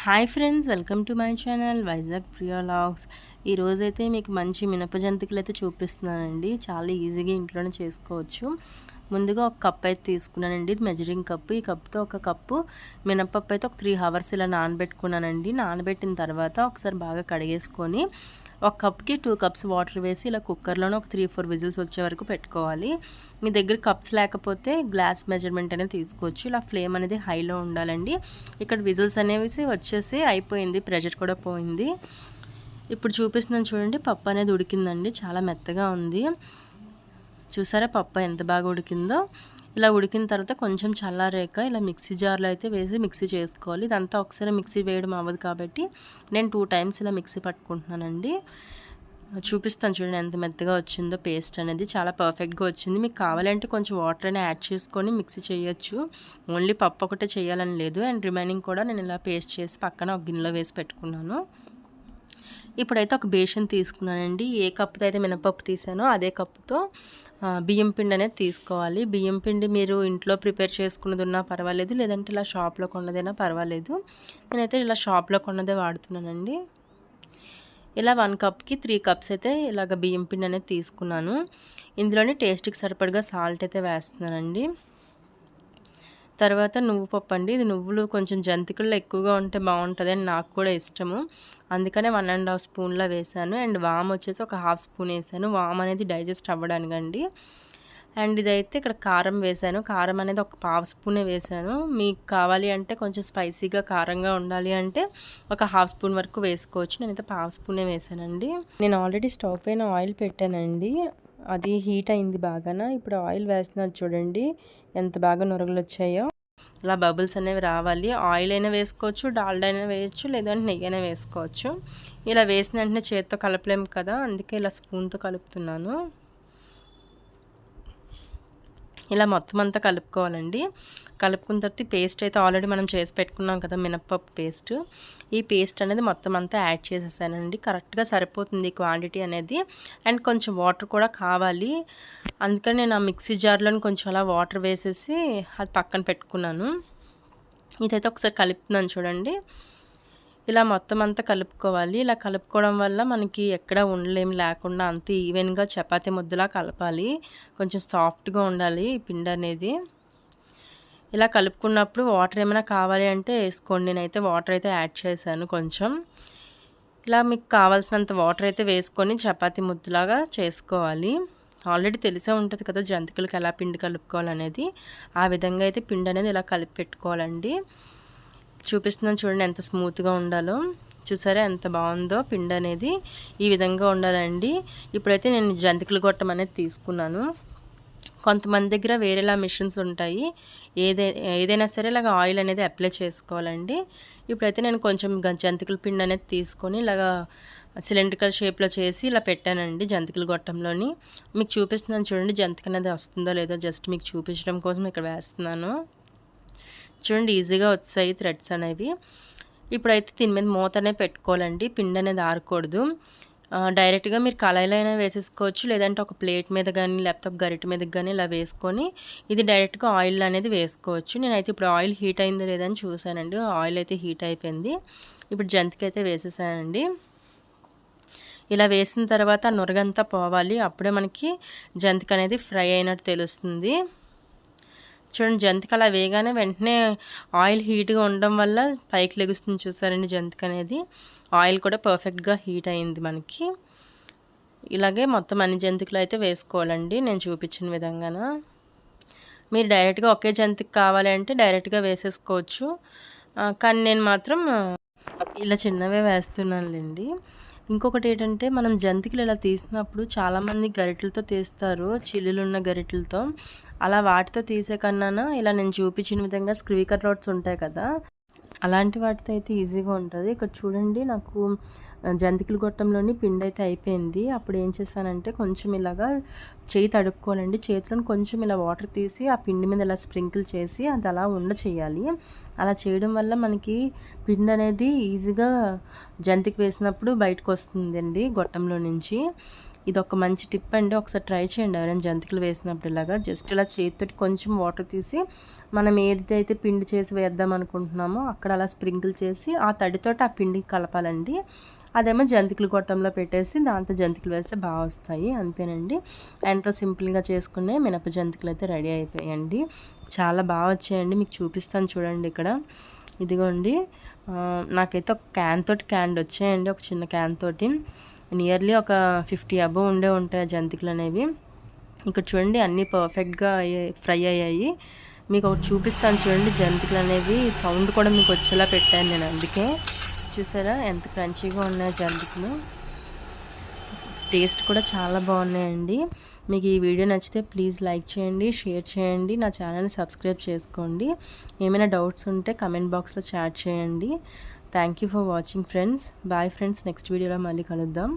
Hi friends, welcome to my channel Vizag Priya logs. ఈరోజైతే మీకు మంచి మినప జంతికలు అయితే చూపిస్తున్నానండి. చాలా ఈజీగా ఇంట్లోనే చేసుకోవచ్చు. ముందుగా ఒక కప్ అయితే తీసుకున్నానండి, ఇది మెజరింగ్ కప్పు. ఈ కప్తో ఒక కప్పు మినపప్పు అయితే ఒక 3 hours ఇలా నానబెట్టుకున్నానండి. నానబెట్టిన తర్వాత ఒకసారి బాగా కడిగేసుకొని ఒక కప్కి 2 cups వాటర్ వేసి ఇలా కుక్కర్లోనే ఒక 3-4 విజిల్స్ వచ్చే వరకు పెట్టుకోవాలి. మీ దగ్గర కప్స్ లేకపోతే గ్లాస్ మెజర్మెంట్ అనేది తీసుకోవచ్చు. ఇలా ఫ్లేమ్ అనేది హైలో ఉండాలండి. ఇక్కడ విజిల్స్ అనేవి వచ్చేసి అయిపోయింది, ప్రెషర్ కూడా పోయింది. ఇప్పుడు చూపిస్తున్నాను చూడండి, పప్పు అనేది ఉడికిందండి, చాలా మెత్తగా ఉంది. చూసారా పప్పు ఎంత బాగా ఉడికిందో. ఇలా ఉడికిన తర్వాత కొంచెం చల్లారాక ఇలా మిక్సీ జార్లో అయితే వేసి మిక్సీ చేసుకోవాలి. ఇదంతా ఒకసారి మిక్సీ వేయడం అవ్వదు కాబట్టి నేను 2 times ఇలా మిక్సీ పట్టుకుంటున్నానండి. చూపిస్తాను చూడండి ఎంత మెత్తగా వచ్చిందో. పేస్ట్ అనేది చాలా పర్ఫెక్ట్గా వచ్చింది. మీకు కావాలంటే కొంచెం వాటర్ అయినా యాడ్ చేసుకొని మిక్సీ చేయొచ్చు. ఓన్లీ పప్పు ఒకటే చేయాలని లేదు. అండ్ రిమైనింగ్ కూడా నేను ఇలా పేస్ట్ చేసి పక్కన ఒక గిన్నెలో వేసి పెట్టుకున్నాను. ఇప్పుడైతే ఒక బేషన్ తీసుకున్నానండి. ఏ కప్పుతో అయితే మినపప్పు తీసానో అదే కప్పుతో బియ్యం పిండి అనేది తీసుకోవాలి. బియ్యం పిండి మీరు ఇంట్లో ప్రిపేర్ చేసుకున్నది ఉన్నా పర్వాలేదు, లేదంటే ఇలా షాప్లో కొన్నదైనా పర్వాలేదు. నేనైతే ఇలా షాప్లో కొన్నదే వాడుతున్నానండి. ఇలా 1 cupకి 3 cups అయితే ఇలాగ బియ్యం పిండి అనేది తీసుకున్నాను. ఇందులోనే టేస్ట్కి సరిపడగా సాల్ట్ అయితే వేస్తున్నానండి. తర్వాత నువ్వు పప్పు అండి. ఇది నువ్వులు కొంచెం జంతికల్లో ఎక్కువగా ఉంటే బాగుంటుంది అని నాకు కూడా ఇష్టము. అందుకనే 1.5 స్పూన్లా వేసాను. అండ్ వామ్ వచ్చేసి ఒక 1/2 స్పూన్ వేసాను. వామ్ అనేది డైజెస్ట్ అవ్వడానికండి. అండ్ ఇదైతే ఇక్కడ కారం వేసాను. కారం అనేది ఒక 1/2 స్పూనే వేసాను. మీకు కావాలి అంటే కొంచెం స్పైసీగా కారంగా ఉండాలి అంటే ఒక 1/2 స్పూన్ వరకు వేసుకోవచ్చు. నేనైతే 1/2 స్పూనే వేసానండి. నేను ఆల్రెడీ స్టవ్ పైన ఆయిల్ పెట్టానండి. అది హీట్ అయింది బాగాన. ఇప్పుడు ఆయిల్ వేస్తున్నారు చూడండి ఎంత బాగా నొరగలు వచ్చాయో. ఇలా బబుల్స్ అనేవి రావాలి. ఆయిల్ అయినా వేసుకోవచ్చు, డాల్డా అయినా వేయచ్చు, లేదంటే నెయ్యి అయినా వేసుకోవచ్చు. ఇలా వేసిన వెంటనే చేతితో కలపలేము కదా, అందుకే ఇలా స్పూన్తో కలుపుతున్నాను. ఇలా మొత్తం అంతా కలుపుకోవాలండి. కలుపుకున్న తర్వాత పేస్ట్ అయితే ఆల్రెడీ మనం చేసి పెట్టుకున్నాం కదా మినప్పప్పు పేస్ట్, ఈ పేస్ట్ అనేది మొత్తం అంతా యాడ్ చేసేసానండి. కరెక్ట్గా సరిపోతుంది క్వాంటిటీ అనేది. అండ్ కొంచెం వాటర్ కూడా కావాలి, అందుకని నేను ఆ మిక్సీ జార్లో కొంచెం అలా వాటర్ వేసేసి అది పక్కన పెట్టుకున్నాను. ఇదైతే ఒకసారి కలుపుతున్నాను చూడండి. ఇలా మొత్తం అంతా కలుపుకోవాలి. ఇలా కలుపుకోవడం వల్ల మనకి ఎక్కడ ఉండలేమి లేకుండా అంత ఈవెన్గా చపాతీ ముద్దలా కలపాలి. కొంచెం సాఫ్ట్గా ఉండాలి ఈ పిండి అనేది. ఇలా కలుపుకున్నప్పుడు వాటర్ ఏమైనా కావాలి అంటే వేసుకోండి. నేనైతే వాటర్ అయితే యాడ్ చేశాను కొంచెం. ఇలా మీకు కావాల్సినంత వాటర్ అయితే వేసుకొని చపాతీ ముద్దలాగా చేసుకోవాలి. ఆల్రెడీ తెలిసే ఉంటుంది కదా జంతికలకు ఎలా పిండి కలుపుకోవాలనేది. ఆ విధంగా అయితే పిండి అనేది ఇలా కలిపి పెట్టుకోవాలండి. చూపిస్తున్నాను చూడండి ఎంత స్మూత్గా ఉండాలో. చూసారా ఎంత బాగుందో పిండి అనేది. ఈ విధంగా ఉండాలండి. ఇప్పుడైతే నేను జంతికలు గొట్టం అనేది తీసుకున్నాను. కొంతమంది దగ్గర వేరేలా మిషన్స్ ఉంటాయి. ఏదైనా సరే ఇలాగ ఆయిల్ అనేది అప్లై చేసుకోవాలండి. ఇప్పుడైతే నేను కొంచెం జంతికల పిండి అనేది తీసుకొని ఇలాగా సిలిండ్రికల్ షేప్లో చేసి ఇలా పెట్టానండి జంతికల గొట్టంలోని. మీకు చూపిస్తున్నాను చూడండి జంతిక అనేది వస్తుందో లేదో, జస్ట్ మీకు చూపించడం కోసం ఇక్కడ వేస్తున్నాను. చూడండి ఈజీగా వచ్చాయి థ్రెడ్స్ అనేవి. ఇప్పుడైతే దీని మీద మూత అనేది పెట్టుకోవాలండి. పిండి అనేది ఆరకూడదు. డైరెక్ట్గా మీరు కళాయిలో అయినా వేసేసుకోవచ్చు, లేదంటే ఒక ప్లేట్ మీద కానీ లేకపోతే ఒక గరిటె మీద కానీ ఇలా వేసుకొని ఇది డైరెక్ట్గా ఆయిల్ అనేది వేసుకోవచ్చు. నేనైతే ఇప్పుడు ఆయిల్ హీట్ అయిందో లేదని చూసానండి. ఆయిల్ అయితే హీట్ అయిపోయింది. ఇప్పుడు జంతిక అయితే వేసేసానండి. ఇలా వేసిన తర్వాత నురగంతా పోవాలి, అప్పుడే మనకి జంతిక అనేది ఫ్రై అయినట్టు తెలుస్తుంది. చూడండి జంతిక అలా వేయగానే వెంటనే ఆయిల్ హీట్గా ఉండడం వల్ల పైకి లెగుస్తుంది చూసారండి జంతిక అనేది. ఆయిల్ కూడా పర్ఫెక్ట్గా హీట్ అయింది మనకి. ఇలాగే మొత్తం అన్ని జంతికలు అయితే వేసుకోవాలండి నేను చూపించిన విధంగాన. మీరు డైరెక్ట్గా ఒకే జంతిక కావాలంటే డైరెక్ట్గా వేసేసుకోవచ్చు, కానీ నేను మాత్రం ఇలా చిన్నవే వేస్తున్నానులేండి. ఇంకొకటి ఏంటంటే మనం జంతికలు ఇలా తీసినప్పుడు చాలామంది గరిటెలతో తీస్తారు, చిల్లులున్న గరిటెలతో. అలా వాటితో తీసే కన్నా ఇలా నేను చూపించిన విధంగా స్క్వీకర్ రోడ్స్ ఉంటాయి కదా, అలాంటి వాటితో అయితే ఈజీగా ఉంటుంది. ఇక్కడ చూడండి నాకు జంతికల గొట్టంలోని పిండి అయితే అయిపోయింది. అప్పుడు ఏం చేశానంటే కొంచెం ఇలాగా చేయి తడుపుకోవాలండి. చేతిలోని కొంచెం ఇలా వాటర్ తీసి ఆ పిండి మీద ఇలా స్ప్రింకిల్ చేసి అది అలా చేయాలి. అలా చేయడం వల్ల మనకి పిండి అనేది ఈజీగా జంతికి వేసినప్పుడు బయటకు వస్తుందండి గొట్టంలో నుంచి. ఇదొక మంచి టిప్ అండి. ఒకసారి ట్రై చేయండి ఎవరైనా జంతికలు వేసినప్పుడు ఇలాగా. జస్ట్ ఇలా చేతితోటి కొంచెం వాటర్ తీసి మనం ఏదైతే పిండి చేసి వేద్దాం అనుకుంటున్నామో అక్కడ అలా స్ప్రింకిల్ చేసి ఆ తడితోటి ఆ పిండికి కలపాలండి. అదేమో జంతికలు గొట్టంలో పెట్టేసి దాంతో జంతికలు వేస్తే బాగా వస్తాయి. అంతేనండి. ఎంతో సింపుల్గా చేసుకునే మినప జంతికలు అయితే రెడీ అయిపోయాయండి. చాలా బాగా వచ్చాయండి. మీకు చూపిస్తాను చూడండి ఇక్కడ. ఇదిగోండి నాకైతే ఒక క్యాన్ వచ్చాయండి. ఒక చిన్న క్యాన్ తోటి నియర్లీ ఒక 50 అబోవ్ ఉంటాయి జంతికలు అనేవి. ఇక్కడ చూడండి అన్నీ పర్ఫెక్ట్గా ఫ్రై అయ్యాయి. మీకు ఒకటి చూపిస్తాను చూడండి. జంతికలు అనేవి సౌండ్ కూడా మీకు వచ్చేలా పెట్టాను నేను. అందుకే చూసారా ఎంత క్రంచీగా ఉన్నాయో జంతికలు. టేస్ట్ కూడా చాలా బాగున్నాయండి. మీకు ఈ వీడియో నచ్చితే ప్లీజ్ లైక్ చేయండి, షేర్ చేయండి, నా ఛానల్ని సబ్స్క్రైబ్ చేసుకోండి. ఏమైనా డౌట్స్ ఉంటే కమెంట్ బాక్స్లో చాట్ చేయండి. Thank you for watching friends. Bye friends. Next వీడియోలో మళ్ళీ కలుద్దాం.